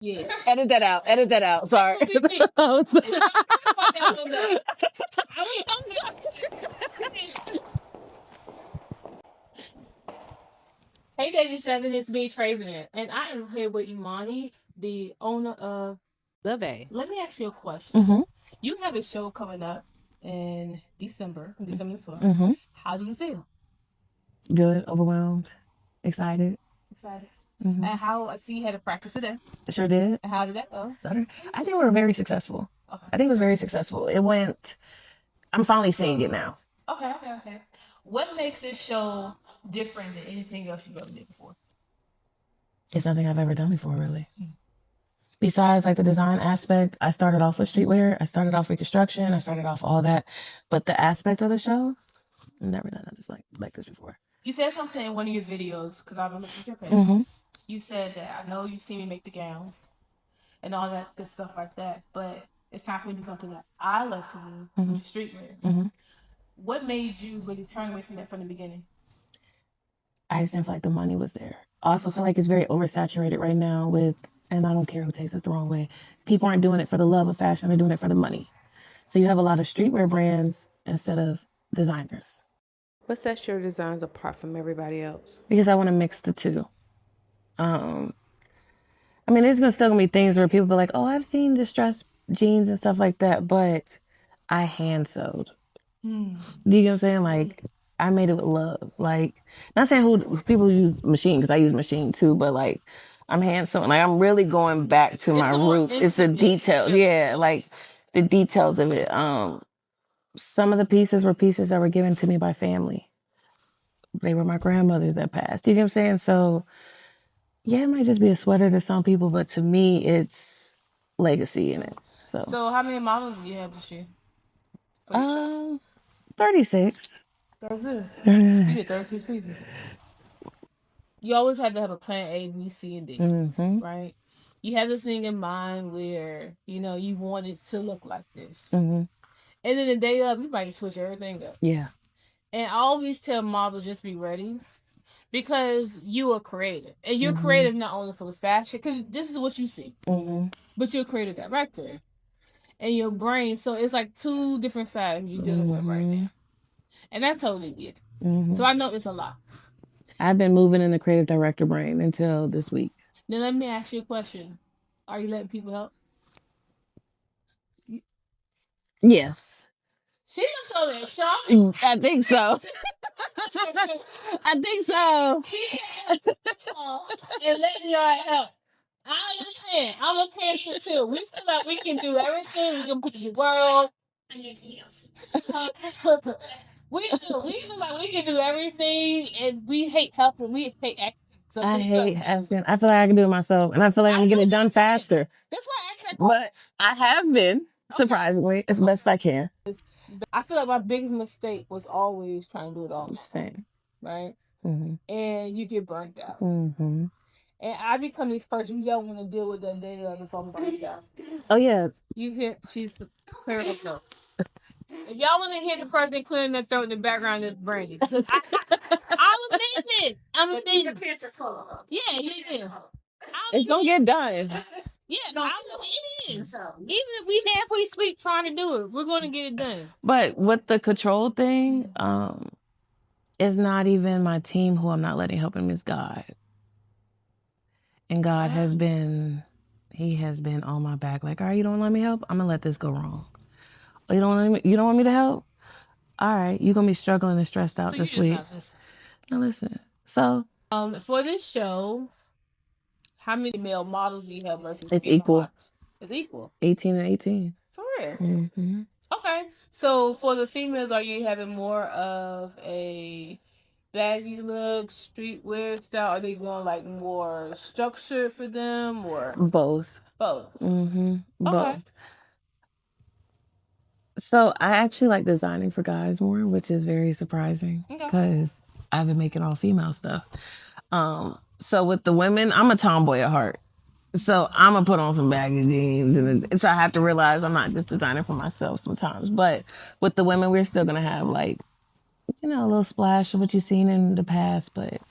Yeah. Edit that out. Edit that out. Sorry. I'm sorry. Hey, David Seven, it's me, Traven, and I am here with Imani, the owner of LEVE. Let me ask you a question. Mm-hmm. You have a show coming up in December, December 12th. Mm-hmm. How do you feel? Good. Overwhelmed. Excited. Excited. Mm-hmm. And how I see you had a practice today. Sure did. And how did that go? I think we were very successful. Okay. I think it was very successful. It went. I'm finally seeing it now. Okay. What makes this show different than anything else you've ever did before? It's nothing I've ever done before, really. Besides like the design aspect, I started off with streetwear. I started off with construction. I started off all that, but the aspect of the show, I've never done this like this before. You said something in one of your videos because I've been looking at your page. Mm-hmm. You said that I know you've seen me make the gowns and all that good stuff like that, but it's time for me to do something that I love to do, which is streetwear. Mm-hmm. What made you really turn away from that from the beginning? I just didn't feel like the money was there. I also feel like it's very oversaturated right now with, and I don't care who takes this the wrong way, people aren't doing it for the love of fashion, they're doing it for the money. So you have a lot of streetwear brands instead of designers. What sets your designs apart from everybody else? Because I want to mix the two. I mean, there's still gonna be things where people be like, "Oh, I've seen distressed jeans and stuff like that," but I hand sewed. Do you get what I'm saying? Like, I made it with love. Like, not saying who people use machine because I use machine too, but like, I'm hand sewing. Like, I'm really going back to my roots. It's the details, yeah, like the details of it. Some of the pieces were pieces that were given to me by family. They were my grandmothers that passed. You get what I'm saying? So. Yeah, it might just be a sweater to some people, but to me, it's legacy in it. So how many models do you have this year? 36. That's it. You did 36 pieces. You always had to have a plan A, B, C, and D, right? You have this thing in mind where you want it to look like this, and then the day of, you might switch everything up. Yeah. And I always tell models just be ready. Because you are creative. And you're creative not only for the fashion, because this is what you see. But you're a creative director. And your brain, so it's like two different sides you're dealing with right now. And I totally get it. So I know it's a lot. I've been moving in the creative director brain until this week. Now let me ask you a question. Are you letting people help? Yes. She looks over there, Sean. I think so. I think so. And letting y'all help. I understand. I'm a cancer too. We feel like we can do everything. We can put the world. We feel like we can do everything, and we hate helping. We hate acting. So I hate asking. I feel like I can do it myself, and I feel like I'm getting it done faster. That's why I asked that question. But I have been, surprisingly, as best I can. I feel like my biggest mistake was always trying to do it all. Same. Right? And you get burnt out. And I become this person you don't want to deal with that day of if I'm burnt out. Oh, yeah. You hear, she's clearing the throat. If y'all want to hear the person clearing their throat in the background, it's Brandy. I'm admitting it. I'm admitting it. Your pants are full of them. Yeah. It's going to get done. Yeah, it is. Even if we halfway asleep trying to do it, we're going to get it done. But with the control thing, it's not even my team who I'm not letting help him, it's God. And God has been on my back. Like, all right, you don't let me help? I'm going to let this go wrong. Oh, you don't want me to help? All right, you're going to be struggling and stressed out this week. Now listen. So. For this show, how many male models do you have versus It's equal. It's equal. 18 and 18. For real? Okay. So for the females, are you having more of a baggy look, streetwear style? Are they going like more structured for them or both? Both. Both. Okay. So I actually like designing for guys more, which is very surprising because I've been making all female stuff. So with the women, I'm a tomboy at heart. So I'm going to put on some baggy jeans. And so I have to realize I'm not just designing for myself sometimes. But with the women, we're still going to have like, a little splash of what you've seen in the past. But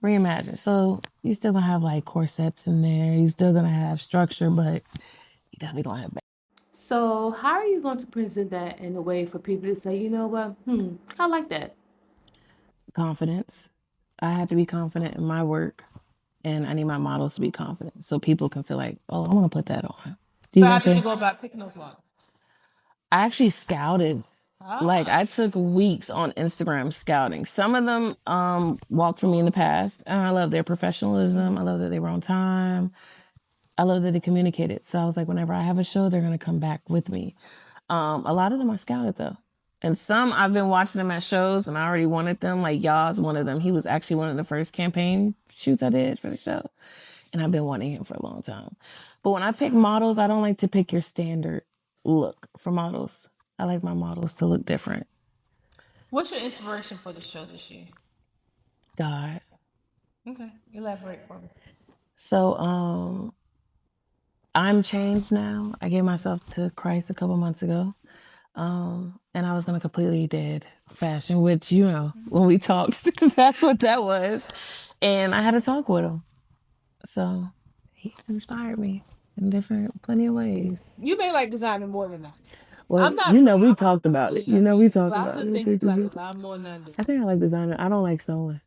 reimagine. So you still gonna have like corsets in there. You still gonna have structure, but you definitely gonna have So how are you going to present that in a way for people to say, you know what, I like that. confidence. I have to be confident in my work, and I need my models to be confident so people can feel like, oh, I want to put that on. Do So you know how what did I'm you saying? go about picking those models? I actually scouted. Like I took weeks on Instagram scouting. Some of them walked for me in the past, and I love their professionalism. I love that they were on time. I love that they communicated. So I was like, whenever I have a show, they're gonna come back with me. A lot of them I scouted though. And some I've been watching them at shows and I already wanted them. Like Yaw's one of them. He was actually one of the first campaign shoots I did for the show. And I've been wanting him for a long time. But when I pick models, I don't like to pick your standard look for models. I like my models to look different. What's your inspiration for the show this year? God. Okay, elaborate for me. So I'm changed now. I gave myself to Christ a couple months ago. And I was gonna completely dead fashion, which when we talked, that's what that was. And I had to talk with him. So he's inspired me in plenty of ways. You may like designing more than that. Well, I'm not. we talked about it. We talked But I about still it. think you like a lot more than I do. I think I like designer. I don't like sewing.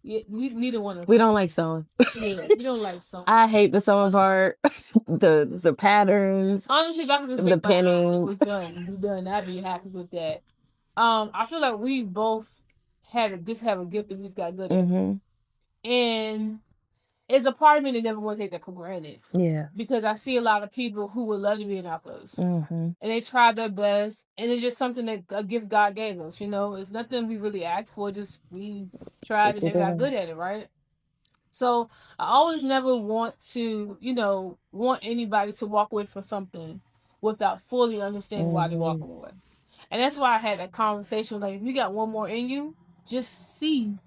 Yeah, neither one of us. We don't like sewing. Yeah, we don't like sewing. I hate the sewing part, the patterns, Honestly, if I could just the make my pinning. was done, I'd be happy with that. I feel like we both have a gift that we just got good at, and it's a part of me that never want to take that for granted. Yeah, because I see a lot of people who would love to be in our place, and they try their best, and it's just something that a gift God gave us. It's nothing we really asked for. Just we tried and they got good at it, right? So I always never want to, want anybody to walk away from something without fully understanding why they're walking away. And that's why I had that conversation. Like, if you got one more in you, just see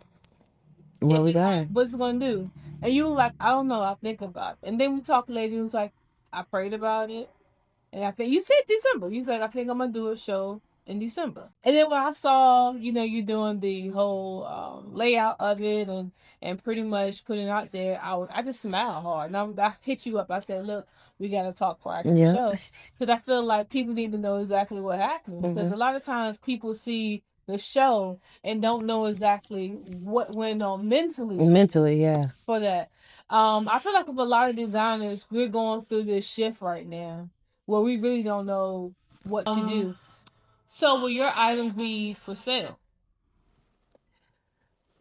what we got. what it's gonna do. And you were like, I don't know, I'll think about it. And then we talked later, he was like, I prayed about it. And I think you said December. You said, I think I'm gonna do a show in December. And then when I saw, you doing the whole layout of it and pretty much putting it out there, I just smiled hard. And I hit you up. I said, look, we gotta talk prior to the show because I feel like people need to know exactly what happened. Because a lot of times people see the show and don't know exactly what went on mentally. Mentally, yeah. For that, I feel like with a lot of designers, we're going through this shift right now where we really don't know what to do. So will your items be for sale?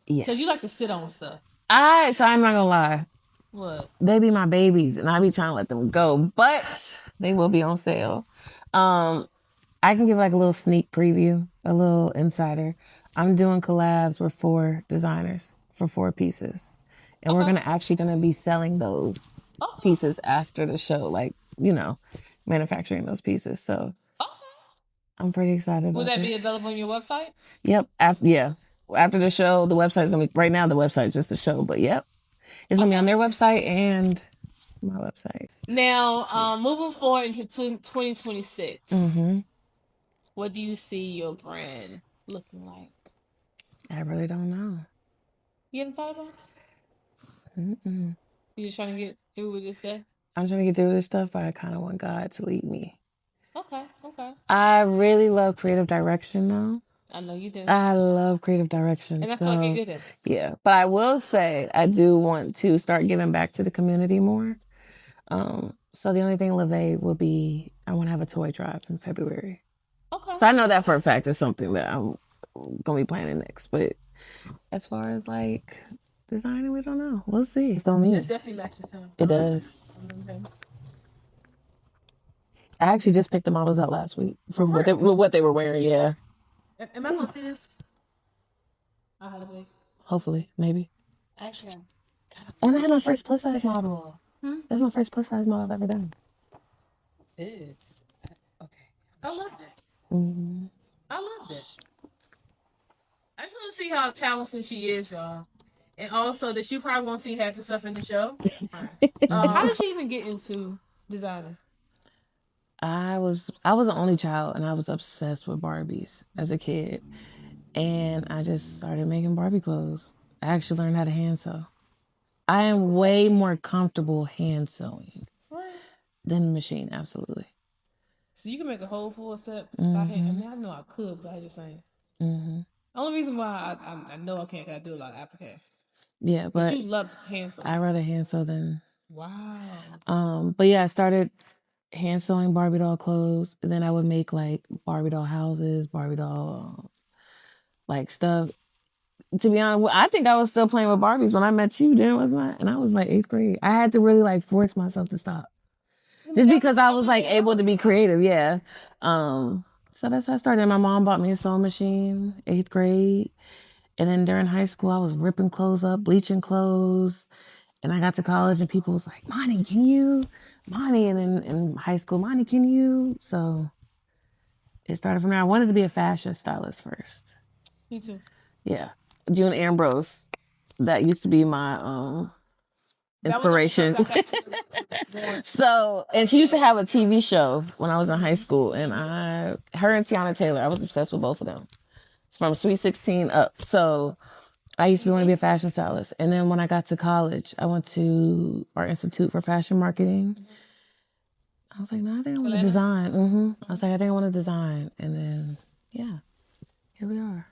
Yes. Because you like to sit on stuff. So I'm not gonna lie. What? They be my babies and I be trying to let them go, but they will be on sale. I can give like a little sneak preview, a little insider. I'm doing collabs with 4 designers for 4 pieces. And we're actually gonna be selling those pieces after the show, like, manufacturing those pieces. So I'm pretty excited about Will that it. be available on your website? Yep. After the show, the website's gonna be right now. The website's just a show, but yep, it's gonna be on their website and my website. Now, moving forward into 2026, what do you see your brand looking like? I really don't know. You haven't thought about it? You just trying to get through with this day? I'm trying to get through this stuff, but I kind of want God to lead me. Okay. I really love creative direction, though. I know you do. I love creative direction. And I feel like you're good at it. Yeah, but I will say I do want to start giving back to the community more. So the only thing LEVE will be, I want to have a toy drive in February. Okay. So I know that for a fact is something that I'm gonna be planning next. But as far as like designing, we don't know. We'll see. It's on me. It definitely matches him. It does. I actually just picked the models out last week for what they were wearing. Yeah. Am I gonna see this? Hopefully, maybe. Actually, and I had my first plus size model. That's my first plus size model I've ever done. It's okay. I love it. I love it. I just want to see how talented she is, y'all, and also that you probably won't see half the stuff in the show. How did she even get into designing? I was an only child, and I was obsessed with Barbies as a kid, and I just started making Barbie clothes. I actually learned how to hand sew. I am way more comfortable hand sewing than machine. Absolutely. So you can make a whole full set by hand. I mean, I know I could, but I just saying. The only reason why I know I can't, cause I do a lot of applique. Yeah, but you love hand sewing. I rather hand sew than. Wow. But yeah, I started hand sewing Barbie doll clothes, and then I would make like Barbie doll houses, Barbie doll like stuff. To be honest, I think I was still playing with Barbies when I met you, then wasn't I? And I was like 8th grade. I had to really like force myself to stop, just because I was like able to be creative. Yeah. So that's how I started. My mom bought me a sewing machine, 8th grade, and then during high school, I was ripping clothes up, bleaching clothes. And I got to college and people was like, Monty, can you? Monty, and then in high school, Monty, can you? So it started from there. I wanted to be a fashion stylist first. Me too. Yeah. June Ambrose. That used to be my inspiration. So, and she used to have a TV show when I was in high school, and her and Tiana Taylor, I was obsessed with both of them. It's from Sweet 16 up. So I used to want to be a fashion stylist. And then when I got to college, I went to our Institute for Fashion Marketing. I was like, no, I think I want to design. I was like, I think I want to design. And then, yeah, here we are.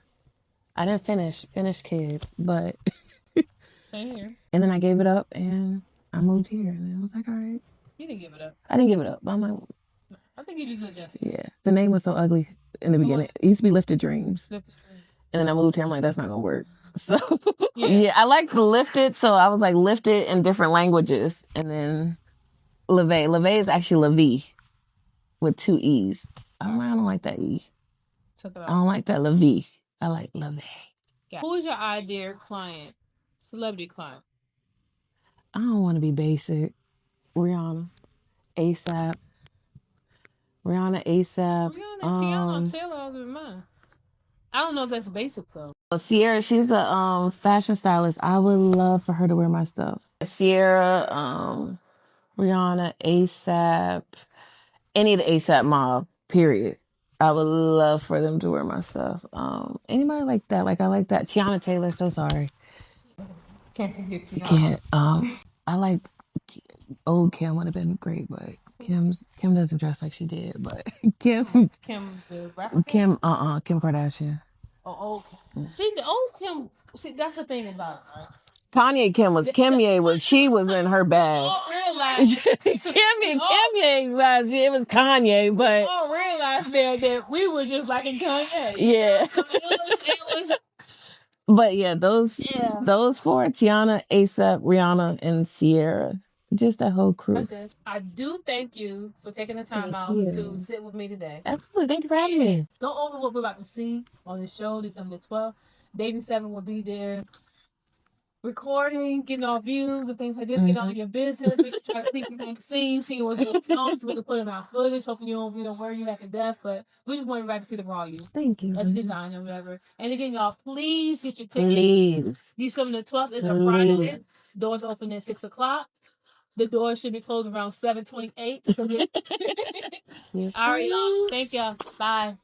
I didn't finish kid, but. Same here. And then I gave it up and I moved here. And I was like, all right. You didn't give it up. I didn't give it up. I'm like, I think you just adjusted. Yeah. The name was so ugly in the beginning. It used to be Lifted Dreams. And then I moved here. I'm like, that's not going to work. So, yeah, I like the Lifted. So I was like, Lifted in different languages. And then LEVE. LEVE is actually LEVE with 2 E's. I don't like that E. I don't like that LEVE. I like LEVE. Yeah. Who is your ideal client? Celebrity client? I don't want to be basic. Rihanna. ASAP. Rihanna, Tiana Taylor is mine. I don't know if that's basic though. Sierra, she's a fashion stylist. I would love for her to wear my stuff. Sierra, Rihanna, ASAP, any of the ASAP mob, period. I would love for them to wear my stuff. Anybody like that? Like I like that. Tiana Taylor, so sorry. Can't forget Tiana. Can't. I like old Kim would have been great, but Kim doesn't dress like she did, but Kim the rapper? Kim Kardashian. Oh, okay. See, the old Kim, that's the thing about it, right? Kanye Kim was she was in her bag. Kimye was, it was Kanye, but I don't realize there that we were just liking Kanye. Yeah. It was But yeah, those 4, Tiana, ASAP, Rihanna, and Sierra. Just that whole crew. I do thank you for taking the time out to sit with me today. Absolutely. Thank you for having me. Don't over what we're about to see on the show December 12th. Davey 7 will be there recording, getting all views and things like this, getting all your business. We can try to sneak behind the scenes, see what's going on, so we can put in our footage. Hoping you don't worry you half to death, but we just want everybody to see the raw you. Thank you. As a designer or whatever. And again, y'all, please get your tickets. Please. December 12th is a Friday. Doors open at 6 o'clock. The doors should be closed around 7:28. All right, y'all. Thank y'all. Bye.